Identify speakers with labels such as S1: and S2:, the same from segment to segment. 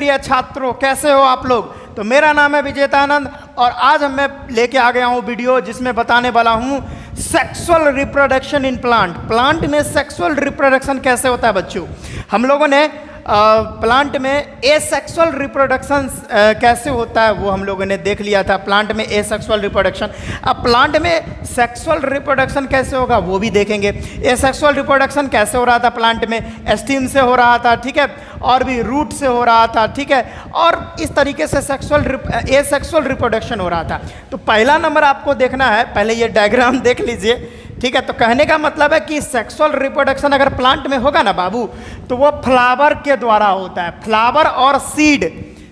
S1: प्रिय छात्रों, कैसे हो आप लोग। तो मेरा नाम है विजेतानंद और आज मैं लेके आ गया हूँ वीडियो जिसमें बताने वाला हूँ sexual reproduction in plant. Plant में सेक्सुअल रिप्रोडक्शन कैसे होता है बच्चों। हम लोगों ने प्लांट में एसेक्सुअल रिप्रोडक्शन कैसे होता है वो हम लोगों ने देख लिया था। प्लांट में एसेक्सुअल रिप्रोडक्शन, अब प्लांट में सेक्सुअल रिप्रोडक्शन कैसे होगा वो भी देखेंगे। एसेक्सुअल रिप्रोडक्शन कैसे हो रहा था प्लांट में, एस्टीम से हो रहा था, ठीक है, और भी रूट से हो रहा था, ठीक है, और इस तरीके से एसेक्सुअल रिप्रोडक्शन हो रहा था। तो पहला नंबर आपको देखना है, पहले ये डायग्राम देख लीजिए, ठीक है। तो कहने का मतलब है कि सेक्सुअल रिप्रोडक्शन अगर प्लांट में होगा ना बाबू, तो वो फ्लावर के द्वारा होता है। फ्लावर और सीड,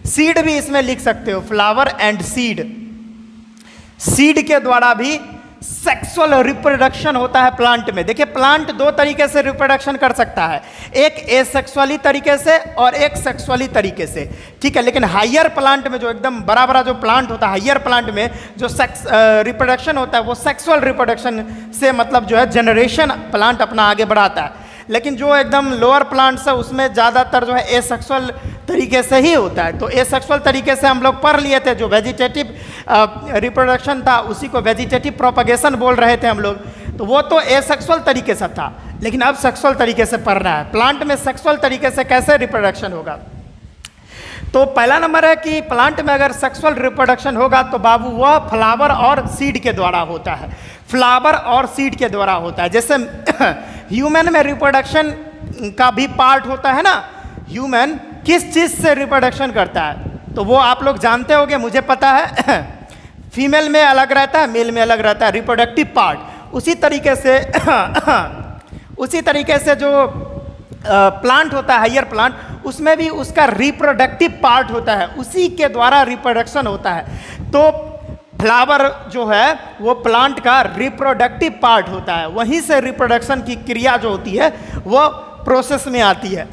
S1: सीड भी इसमें लिख सकते हो, फ्लावर एंड सीड, सीड के द्वारा भी सेक्सुअल रिप्रोडक्शन होता है प्लांट में। देखिए प्लांट दो तरीके से रिप्रोडक्शन कर सकता है, एक एसेक्सुअली तरीके से और एक सेक्सुअली तरीके से, ठीक है। लेकिन हायर प्लांट में जो एकदम बड़ा बड़ा जो प्लांट होता है, हायर प्लांट में जो रिप्रोडक्शन होता है वो सेक्सुअल रिप्रोडक्शन से मतलब जो है जनरेशन प्लांट अपना आगे बढ़ाता है। लेकिन जो एकदम लोअर प्लांट्स है उसमें ज़्यादातर जो है एसेक्सुअल तरीके से ही होता है। तो एसेक्सुअल तरीके से हम लोग पढ़ लिए थे, जो वेजिटेटिव रिप्रोडक्शन था उसी को वेजिटेटिव प्रोपगेशन बोल रहे थे हम लोग, तो वो तो एसेक्सुअल तरीके से था। लेकिन अब सेक्सुअल तरीके से पढ़ रहा है, प्लांट में सेक्सुअल तरीके से कैसे रिप्रोडक्शन होगा। तो पहला नंबर है कि प्लांट में अगर सेक्सुअल रिप्रोडक्शन होगा तो बाबू वह फ्लावर और सीड के द्वारा होता है, फ्लावर और सीड के द्वारा होता है। जैसे ह्यूमन में रिप्रोडक्शन का भी पार्ट होता है ना, ह्यूमन किस चीज़ से रिप्रोडक्शन करता है तो वो आप लोग जानते होंगे, मुझे पता है फीमेल में अलग रहता है, मेल में अलग रहता है रिप्रोडक्टिव पार्ट। उसी तरीके से जो प्लांट होता है हायर प्लांट, उसमें भी उसका रिप्रोडक्टिव पार्ट होता है, उसी के द्वारा रिप्रोडक्शन होता है। तो फ्लावर जो है वो प्लांट का रिप्रोडक्टिव पार्ट होता है, वहीं से रिप्रोडक्शन की क्रिया जो होती है वो प्रोसेस में आती है।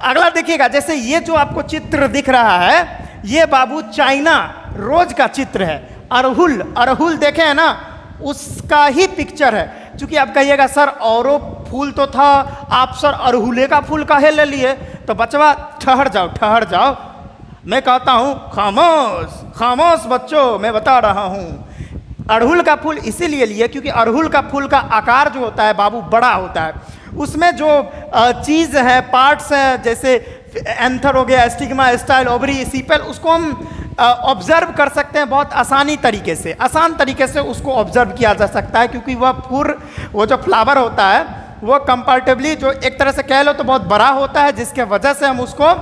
S1: अगला देखिएगा, जैसे ये जो आपको चित्र दिख रहा है ये बाबू चाइना रोज का चित्र है। अड़हुल, अड़हुल देखे हैं ना, उसका ही पिक्चर है। चूंकि आप कहिएगा सर औरों फूल तो था, आप सर अड़हुले का फूल काहे ले लिए, तो बचवा ठहर जाओ ठहर जाओ, मैं कहता हूँ खामोश खामोश बच्चों, मैं बता रहा हूँ। अड़हुल का फूल इसीलिए लिए क्योंकि अड़हुल का फूल का आकार जो होता है बाबू बड़ा होता है, उसमें जो चीज़ है पार्ट्स हैं, जैसे एंथर हो गया, स्टिग्मा, स्टाइल, ओवरी, सीपल, उसको हम ऑब्जर्व कर सकते हैं बहुत आसानी तरीके से, आसान तरीके से उसको ऑब्जर्व किया जा सकता है। क्योंकि वो जो फ्लावर होता है वो कंपैरेटिवली जो एक तरह से कह लो तो बहुत बड़ा होता है, जिसके वजह से हम उसको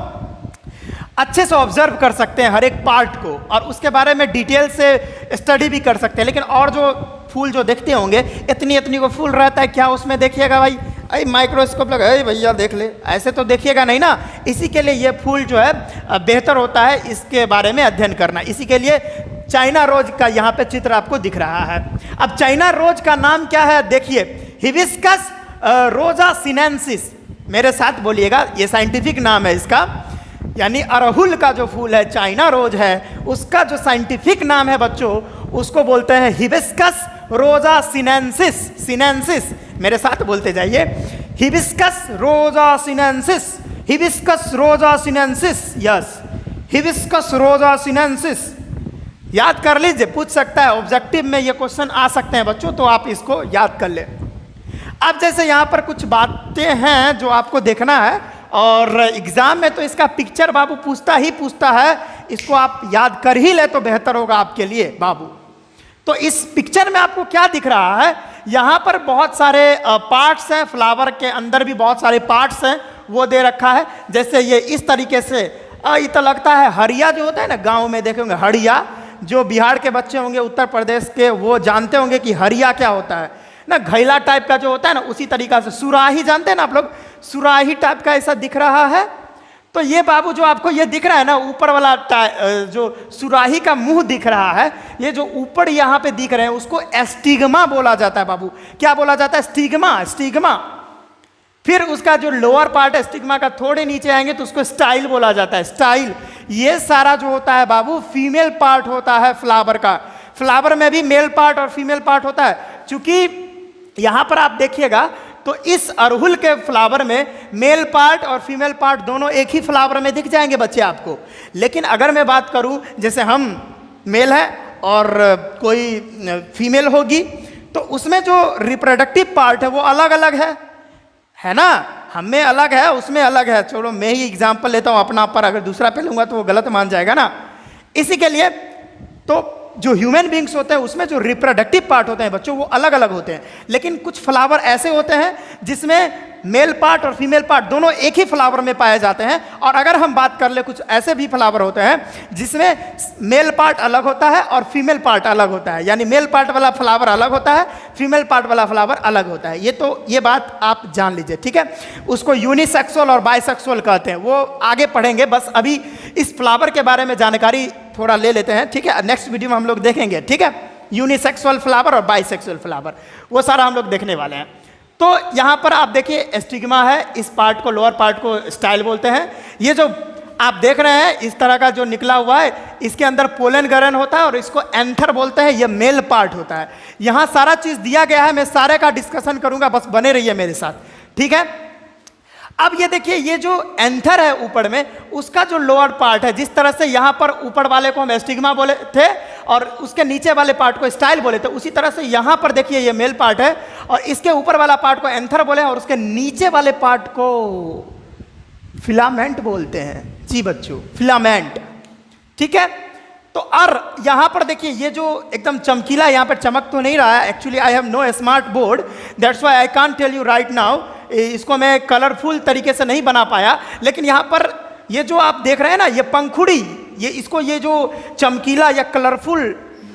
S1: अच्छे से ऑब्जर्व कर सकते हैं हर एक पार्ट को, और उसके बारे में डिटेल से स्टडी भी कर सकते हैं। लेकिन और जो फूल जो देखते होंगे इतनी इतनी को फूल रहता है, क्या उसमें देखिएगा भाई अरे माइक्रोस्कोप लगा है भैया देख ले, ऐसे तो देखिएगा नहीं ना। इसी के लिए ये फूल जो है बेहतर होता है इसके बारे में अध्ययन करना। इसी के लिए चाइना रोज का यहाँ पे चित्र आपको दिख रहा है। अब चाइना रोज का नाम क्या है देखिए, हिबिस्कस रोजा सिनेंसिस, मेरे साथ बोलिएगा, ये साइंटिफिक नाम है इसका। यानी अड़हुल का जो फूल है चाइना रोज है, उसका जो साइंटिफिक नाम है बच्चों उसको बोलते हैं हिबिस्कस रोजा सिनेंसिस। सिनेंसिस मेरे साथ बोलते जाइए, हिबिस्कस रोजा सिनेंसिस, हिबिस्कस रोजा सिनेंसिस, यस, हिबिस्कस रोजा सिनेंसिस। याद कर लीजिए, पूछ सकता है ऑब्जेक्टिव में ये क्वेश्चन आ सकते हैं बच्चों, तो आप इसको याद कर ले। अब जैसे यहाँ पर कुछ बातें हैं जो आपको देखना है, और एग्जाम में तो इसका पिक्चर बाबू पूछता है, इसको आप याद कर ही ले तो बेहतर होगा आपके लिए बाबू। तो इस पिक्चर में आपको क्या दिख रहा है, यहाँ पर बहुत सारे पार्ट्स हैं, फ्लावर के अंदर भी बहुत सारे पार्ट्स हैं वो दे रखा है। जैसे ये इस तरीके से ये तो लगता है हड़िया जो होता है ना, गाँव में देखे होंगे हड़िया, जो बिहार के बच्चे होंगे उत्तर प्रदेश के वो जानते होंगे कि हड़िया क्या होता है ना, घैला टाइप का जो होता है ना, उसी तरीका से सुराही जानते हैं ना आप लोग, सुराही टाइप का ऐसा दिख रहा है। तो ये बाबू जो आपको ये दिख रहा है ना, ऊपर वाला जो सुराही का मुंह दिख रहा है, ये जो ऊपर यहाँ पे दिख रहे हैं उसको एस्टिग्मा बोला जाता है बाबू। क्या बोला जाता है, स्टिग्मा, स्टिग्मा। फिर उसका जो लोअर पार्ट है स्टिग्मा का, थोड़े नीचे आएंगे तो उसको स्टाइल बोला जाता है, स्टाइल। ये सारा जो होता है बाबू फीमेल पार्ट होता है फ्लावर का। फ्लावर में भी मेल पार्ट और फीमेल पार्ट होता है। चूंकि यहाँ पर आप देखिएगा तो इस अड़हुल के फ्लावर में मेल पार्ट और फीमेल पार्ट दोनों एक ही फ्लावर में दिख जाएंगे बच्चे आपको। लेकिन अगर मैं बात करूं, जैसे हम मेल है और कोई फीमेल होगी, तो उसमें जो रिप्रोडक्टिव पार्ट है वो अलग अलग है ना, हम में अलग है, उसमें अलग है। चलो मैं ही एग्जाम्पल लेता हूँ अपना, पर अगर दूसरा पे लूँगा तो वो गलत मान जाएगा ना। इसी के लिए तो जो ह्यूमन बींग्स होते हैं उसमें जो रिप्रोडक्टिव पार्ट होते हैं बच्चों वो अलग अलग होते हैं। लेकिन कुछ फ्लावर ऐसे होते हैं जिसमें मेल पार्ट और फीमेल पार्ट दोनों एक ही फ्लावर में पाए जाते हैं। और अगर हम बात कर ले, कुछ ऐसे भी फ्लावर होते हैं जिसमें मेल पार्ट अलग होता है और फीमेल पार्ट अलग होता है, यानी मेल पार्ट वाला फ्लावर अलग होता है, फीमेल पार्ट वाला फ्लावर अलग होता है। ये बात आप जान लीजिए, ठीक है। उसको यूनिसेक्सुअल और बाइसेक्सुअल कहते हैं, वो आगे पढ़ेंगे। बस अभी इस फ्लावर के बारे में जानकारी थोड़ा ले लेते हैं, ठीक है। नेक्स्ट वीडियो में हम लोग देखेंगे, ठीक है, यूनिसेक्सुअल फ्लावर और बाइसेक्सुअल फ्लावर, वो सारा हम लोग देखने वाले हैं। तो यहाँ पर आप देखिए एस्टिग्मा है, इस पार्ट को, लोअर पार्ट को स्टाइल बोलते हैं। ये जो आप देख रहे हैं इस तरह का जो निकला हुआ है, इसके अंदर पोलन ग्रैन होता है और इसको एंथर बोलते हैं, ये मेल पार्ट होता है। यहाँ सारा चीज़ दिया गया है, मैं सारे का डिस्कशन करूँगा, बस बने रहिए मेरे साथ, ठीक है। अब ये देखिए, ये जो एंथर है ऊपर में, उसका जो लोअर पार्ट है, जिस तरह से यहाँ पर ऊपर वाले को हम एस्टिग्मा बोले थे और उसके नीचे वाले पार्ट को स्टाइल बोले थे, उसी तरह से यहाँ पर देखिए ये मेल पार्ट है और इसके ऊपर वाला पार्ट को एंथर बोले और उसके नीचे वाले पार्ट को फिलामेंट बोलते हैं। जी बच्चों, फिलामेंट, ठीक है। तो और यहाँ पर देखिए ये जो एकदम चमकीला, यहाँ पर चमक तो नहीं रहा है, actually I have no smart board, that's why I can't tell you right now. इसको मैं कलरफुल तरीके से नहीं बना पाया, लेकिन यहाँ पर ये जो आप देख रहे हैं ना, ये पंखुड़ी, ये जो चमकीला या कलरफुल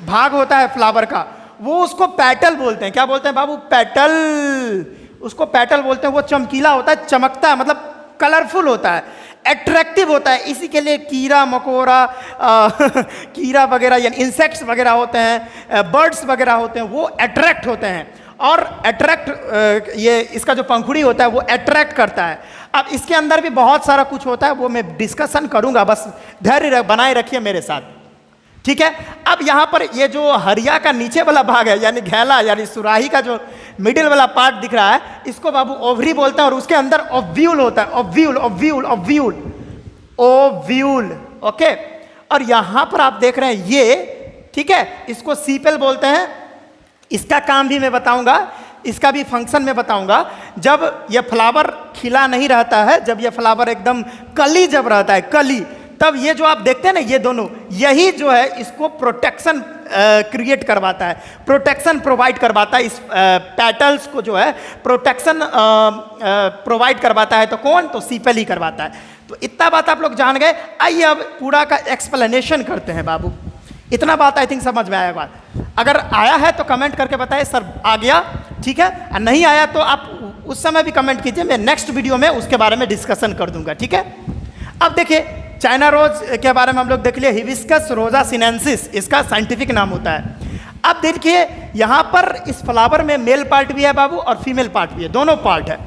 S1: भाग होता है फ्लावर का, वो उसको पेटल बोलते हैं। क्या बोलते हैं बाबू? पेटल, उसको पेटल बोलते हैं। वो चमकीला होता है, चमकता है, मतलब कलरफुल होता है, अट्रैक्टिव होता है। इसी के लिए कीड़ा मकोड़ा कीड़ा वगैरह यानी इंसेक्ट्स वगैरह होते हैं, बर्ड्स वगैरह होते हैं, वो अट्रैक्ट होते हैं। और अट्रैक्ट ये इसका जो पंखुड़ी होता है वो अट्रैक्ट करता है। अब इसके अंदर भी बहुत सारा कुछ होता है, वो मैं डिस्कशन करूंगा, बस धैर्य बनाए रखिए मेरे साथ, ठीक है। अब यहाँ पर ये जो हरिया का नीचे वाला भाग है, यानी घैला यानी सुराही का जो मिडिल वाला पार्ट दिख रहा है, इसको बाबू ओवरी बोलते हैं और उसके अंदर ओव्यूल होता है, ovule ovule ovule ovule, okay. और यहाँ पर आप देख रहे हैं ये, ठीक है, इसको सीपेल बोलते हैं। इसका काम भी मैं बताऊंगा, इसका भी फंक्शन में बताऊंगा। जब यह फ्लावर खिला नहीं रहता है, जब यह फ्लावर एकदम कली जब रहता है, कली, तब ये जो आप देखते हैं ना, ये दोनों, यही जो है इसको प्रोटेक्शन क्रिएट करवाता है, प्रोटेक्शन प्रोवाइड करवाता है। इस पेटल्स को जो है प्रोटेक्शन प्रोवाइड करवाता है, तो कौन? तो सीपेल ही करवाता है। तो इतना बात आप लोग जान गए। आइए अब पूरा का एक्सप्लेनेशन करते हैं बाबू। इतना बात आई थिंक समझ में आया बात। अगर आया है तो कमेंट करके बताइए सर आ गया, ठीक है। और नहीं आया तो आप उस समय भी कमेंट कीजिए, मैं नेक्स्ट वीडियो में उसके बारे में डिस्कशन कर दूंगा, ठीक है। अब देखिए चाइना रोज के बारे में हम लोग देख लिए, हिबिस्कस रोजा सिनेंसिस इसका साइंटिफिक नाम होता है। अब देखिए यहाँ पर इस फ्लावर में मेल पार्ट भी है बाबू और फीमेल पार्ट भी है, दोनों पार्ट है।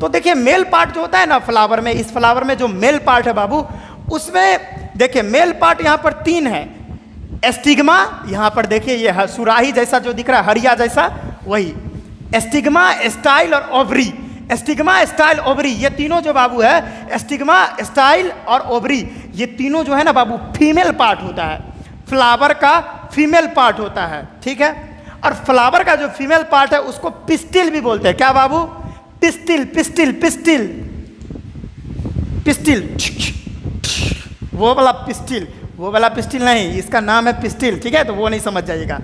S1: तो देखिए मेल पार्ट जो होता है ना फ्लावर में, इस फ्लावर में जो मेल पार्ट है बाबू, उसमें देखिए मेल पार्ट यहाँ पर 3 है। एस्टिग्मा, यहाँ पर देखिए ये सुराही जैसा जो दिख रहा है, हरिया जैसा, वही एस्टिग्मा, स्टाइल और ओवरी। एस्टिग्मा, स्टाइल, ओवरी, ये तीनों जो बाबू है, एस्टिग्मा, स्टाइल और ओवरी, ये तीनों जो है ना बाबू फीमेल पार्ट होता है, फ्लावर का फीमेल पार्ट होता है, ठीक है। और फ्लावर का जो फीमेल पार्ट है उसको पिस्टिल भी बोलते हैं। क्या बाबू? पिस्टिल, पिस्टिल, पिस्टिल, पिस्टिल, वो वाला पिस्टिल, वो वाला पिस्टिल नहीं, इसका नाम है पिस्टिल, ठीक है, तो वो नहीं समझ जाइएगा।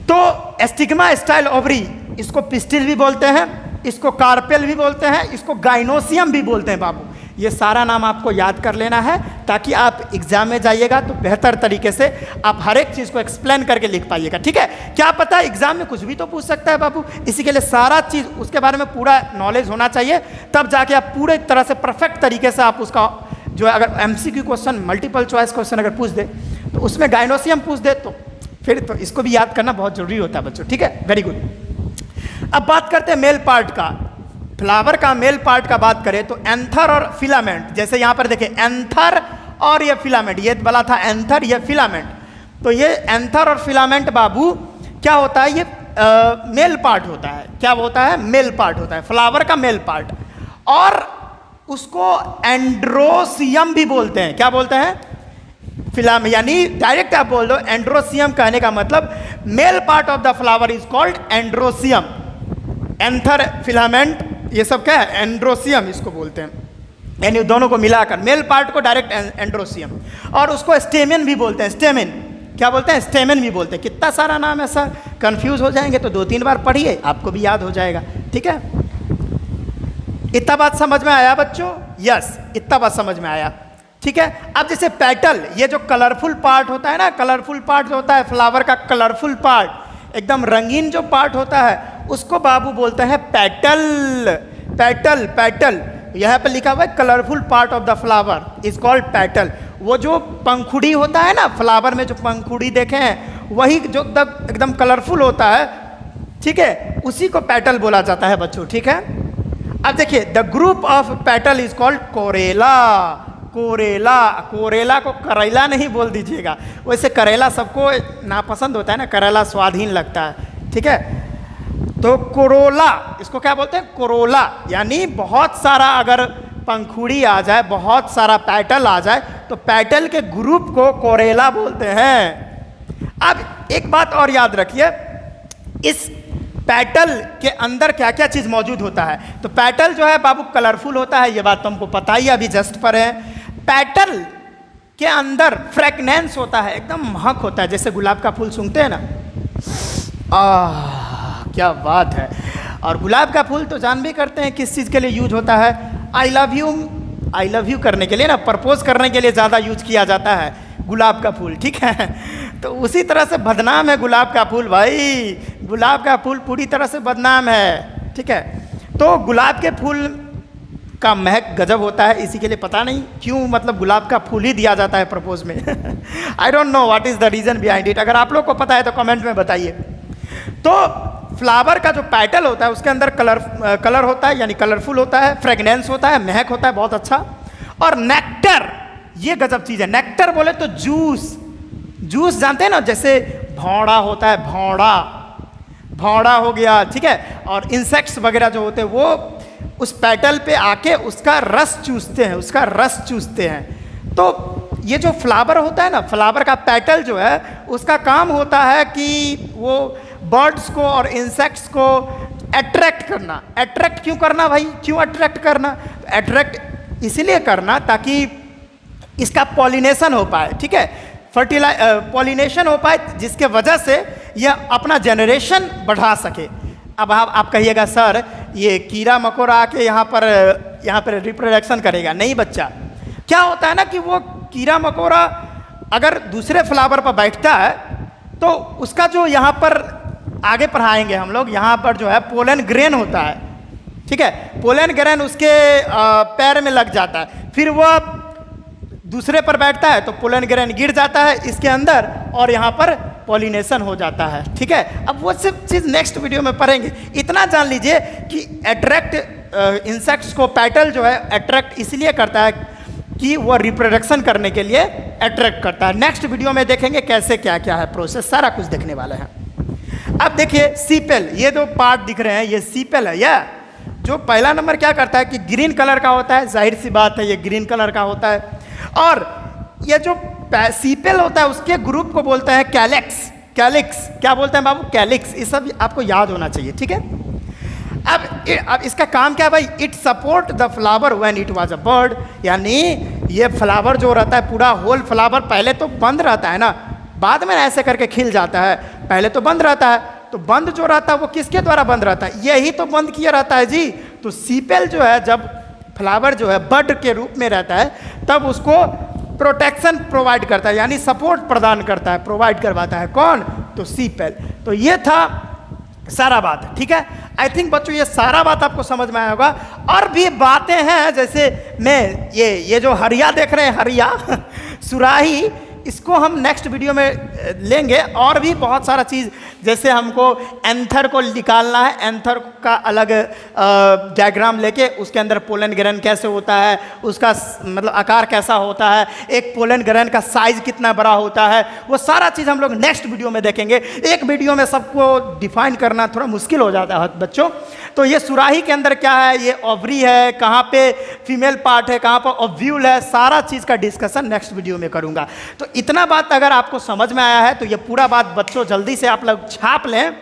S1: तो एस्टिग्मा, स्टाइल, ओवरी, इसको पिस्टिल भी बोलते हैं, इसको कार्पेल भी बोलते हैं, इसको गाइनोसियम भी बोलते हैं बाबू। ये सारा नाम आपको याद कर लेना है ताकि आप एग्जाम में जाइएगा तो बेहतर तरीके से आप हर एक चीज़ को एक्सप्लेन करके लिख पाइएगा, ठीक है। क्या पता एग्जाम में कुछ भी तो पूछ सकता है बाबू, इसी के लिए सारा चीज़ उसके बारे में पूरा नॉलेज होना चाहिए, तब जाके आप पूरे तरह से परफेक्ट तरीके से आप उसका जो है, अगर MCQ question, multiple choice question अगर पूछ दे तो उसमें गाइनोसियम पूछ दे तो फिर तो इसको भी याद करना बहुत जरूरी होता है बच्चों, ठीक है। Very good. अब बात करते हैं मेल पार्ट का, फ्लावर का मेल पार्ट का बात करें तो एंथर और फिलामेंट। जैसे यहाँ पर देखिए एंथर और ये फिलामेंट, ये वाला था एंथर, ये फिलामेंट। तो ये एंथर और फिलामेंट बाबू क्या होता है, ये मेल पार्ट होता है। क्या होता है? मेल पार्ट होता है, फ्लावर का मेल पार्ट। और उसको एंड्रोसियम भी बोलते हैं। क्या बोलते हैं? फिलाम, यानी डायरेक्ट आप बोल दो एंड्रोसियम, कहने का मतलब male part of the flower is called androecium. Anther, filament, ये सब क्या है? एंड्रोसियम इसको बोलते हैं। यानी दोनों को मिलाकर मेल पार्ट को डायरेक्ट एंड्रोसियम। और उसको स्टेमेन भी बोलते हैं। स्टेमेन क्या बोलते हैं? स्टेमेन भी बोलते हैं। कितना सारा नाम है सर, कंफ्यूज हो जाएंगे तो 2-3 बार पढ़िए, आपको भी याद हो जाएगा। ठीक है, इतना बात समझ में आया बच्चों? यस, इतना बात समझ में आया। ठीक है, अब जैसे पेटल, ये जो कलरफुल पार्ट होता है ना, कलरफुल पार्ट जो होता है फ्लावर का, कलरफुल पार्ट, एकदम रंगीन जो पार्ट होता है, उसको बाबू बोलते हैं पेटल। पेटल, पेटल, यहाँ पे लिखा हुआ है colourful part of the flower is called petal. वो जो पंखुड़ी होता है ना फ्लावर में, जो पंखुड़ी देखे हैं, वही जो एकदम कलरफुल होता है, ठीक है, उसी को पेटल बोला जाता है बच्चों। ठीक है, अब देखिए, the group of petal is called कोरेला। कोरेला, कोरेला को करेला नहीं बोल दीजिएगा, वैसे करेला सबको नापसंद होता है ना, करेला स्वादहीन लगता है। ठीक है, तो कोरोला, इसको क्या बोलते हैं? कोरोला, यानी बहुत सारा अगर पंखुड़ी आ जाए, बहुत सारा पेटल आ जाए, तो पेटल के ग्रुप को कोरेला बोलते हैं। अब एक बात और याद रखिए, इस पेटल के अंदर क्या क्या चीज़ मौजूद होता है। तो पेटल जो है बाबू कलरफुल होता है, ये बात तुमको पता ही, अभी जस्ट पर है। पेटल के अंदर फ्रेगनेंस होता है, एकदम महक होता है, जैसे गुलाब का फूल सूंघते हैं ना, क्या बात है। और गुलाब का फूल तो जान भी करते हैं किस चीज़ के लिए यूज होता है? आई लव यू करने के लिए ना, प्रपोज करने के लिए ज़्यादा यूज किया जाता है गुलाब का फूल। ठीक है, तो उसी तरह से बदनाम है गुलाब का फूल भाई, गुलाब का फूल पूरी तरह से बदनाम है। ठीक है, तो गुलाब के फूल का महक गजब होता है, इसी के लिए पता नहीं क्यों, मतलब गुलाब का फूल ही दिया जाता है प्रपोज में। I don't know what is the reason behind it. अगर आप लोग को पता है तो कमेंट में बताइए। तो फ्लावर का जो पेटल होता है उसके अंदर कलर होता है, यानी कलरफुल होता है, फ्रेगनेंस होता है, महक होता है बहुत अच्छा। और नेक्टर, ये गजब चीज़ है। नेक्टर बोले तो जूस, जूस जानते हैं ना, जैसे भौड़ा होता है, भौड़ा, भौड़ा हो गया। ठीक है, और इंसेक्ट्स वगैरह जो होते हैं वो उस पेटल पे आके उसका रस चूसते हैं, उसका रस चूसते हैं। तो ये जो फ्लावर होता है ना, फ्लावर का पेटल जो है, उसका काम होता है कि वो बर्ड्स को और इंसेक्ट्स को अट्रैक्ट करना। अट्रैक्ट क्यों करना भाई? क्यों अट्रैक्ट करना? अट्रैक्ट इसीलिए करना ताकि इसका पॉलिनेशन हो पाए। ठीक है, पॉलिनेशन हो पाए, जिसके वजह से यह अपना जनरेशन बढ़ा सके। अब आप कहिएगा सर ये कीड़ा मकोड़ा आके यहाँ पर रिप्रोडक्शन करेगा। नहीं बच्चा, क्या होता है ना कि वो कीड़ा मकोड़ा अगर दूसरे फ्लावर पर बैठता है तो उसका जो यहाँ पर आगे पढ़ाएंगे हम लोग, यहाँ पर जो है पोलन ग्रेन होता है। ठीक है, पोलन ग्रेन उसके पैर में लग जाता है, फिर वह दूसरे पर बैठता है तो पोलन ग्रेन गिर जाता है इसके अंदर और यहाँ पर पॉलिनेशन हो जाता है। ठीक है, अब वो सब चीज़ नेक्स्ट वीडियो में पढ़ेंगे। इतना जान लीजिए कि अट्रैक्ट इंसेक्ट्स को पेटल जो है अट्रैक्ट इसलिए करता है कि वो रिप्रोडक्शन करने के लिए अट्रैक्ट करता है। नेक्स्ट वीडियो में देखेंगे कैसे क्या क्या है प्रोसेस, सारा कुछ देखने वाले हैं। अब देखिए सीपेल, ये दो पार्ट दिख रहे हैं, ये सीपेल है। यह जो पहला नंबर क्या करता है कि ग्रीन कलर का होता है, जाहिर सी बात है ये ग्रीन कलर का होता है। और ये जो सीपेल होता है उसके ग्रुप को बोलते हैं कैलिक्स। कैलिक्स क्या बोलते हैं बाबू? कैलिक्स। ये सब आपको याद होना चाहिए। ठीक है, अब इसका काम क्या है भाई? It support the flower when it was a bird, यानी ये फ्लावर जो रहता है पूरा होल फ्लावर पहले तो बंद रहता है ना, बाद में ऐसे करके खिल जाता है, पहले तो बंद रहता है। तो बंद जो रहता है वो किसके द्वारा बंद रहता है? यही तो बंद किया रहता है जी। तो सीपेल जो है जब फ्लावर जो है बड के रूप में रहता है तब उसको प्रोटेक्शन प्रोवाइड करता है, यानी सपोर्ट प्रदान करता है, प्रोवाइड करवाता है। कौन? तो सीपेल। तो ये था सारा बात। ठीक है, आई थिंक बच्चों ये सारा बात आपको समझ में आया होगा। और भी बातें हैं, जैसे मैं ये जो हरिया देख रहे हैं, हरिया सुराही, इसको हम नेक्स्ट वीडियो में लेंगे। और भी बहुत सारा चीज़, जैसे हमको एंथर को निकालना है, एंथर का अलग डायग्राम लेके उसके अंदर पोलन ग्रेन कैसे होता है, उसका मतलब आकार कैसा होता है, एक पोलन ग्रेन का साइज कितना बड़ा होता है, वो सारा चीज़ हम लोग नेक्स्ट वीडियो में देखेंगे। एक वीडियो में सबको डिफाइन करना थोड़ा मुश्किल हो जाता है बच्चों। तो ये सुराही के अंदर क्या है, ये ओवरी है, कहाँ पे फीमेल पार्ट है, कहाँ पर ओव्यूल है, सारा चीज़ का डिस्कशन नेक्स्ट वीडियो में करूँगा। तो इतना बात अगर आपको समझ में आया है तो ये पूरा बात बच्चों जल्दी से आप लोग छाप लें,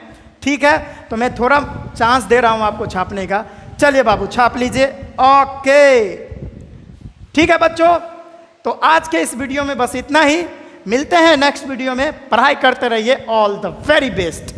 S1: ठीक है। तो मैं थोड़ा चांस दे रहा हूँ आपको छापने का। चलिए बाबू छाप लीजिए। ओके, ठीक है बच्चों। तो आज के इस वीडियो में बस इतना ही। मिलते हैं नेक्स्ट वीडियो में। पढ़ाई करते रहिए। All the very best.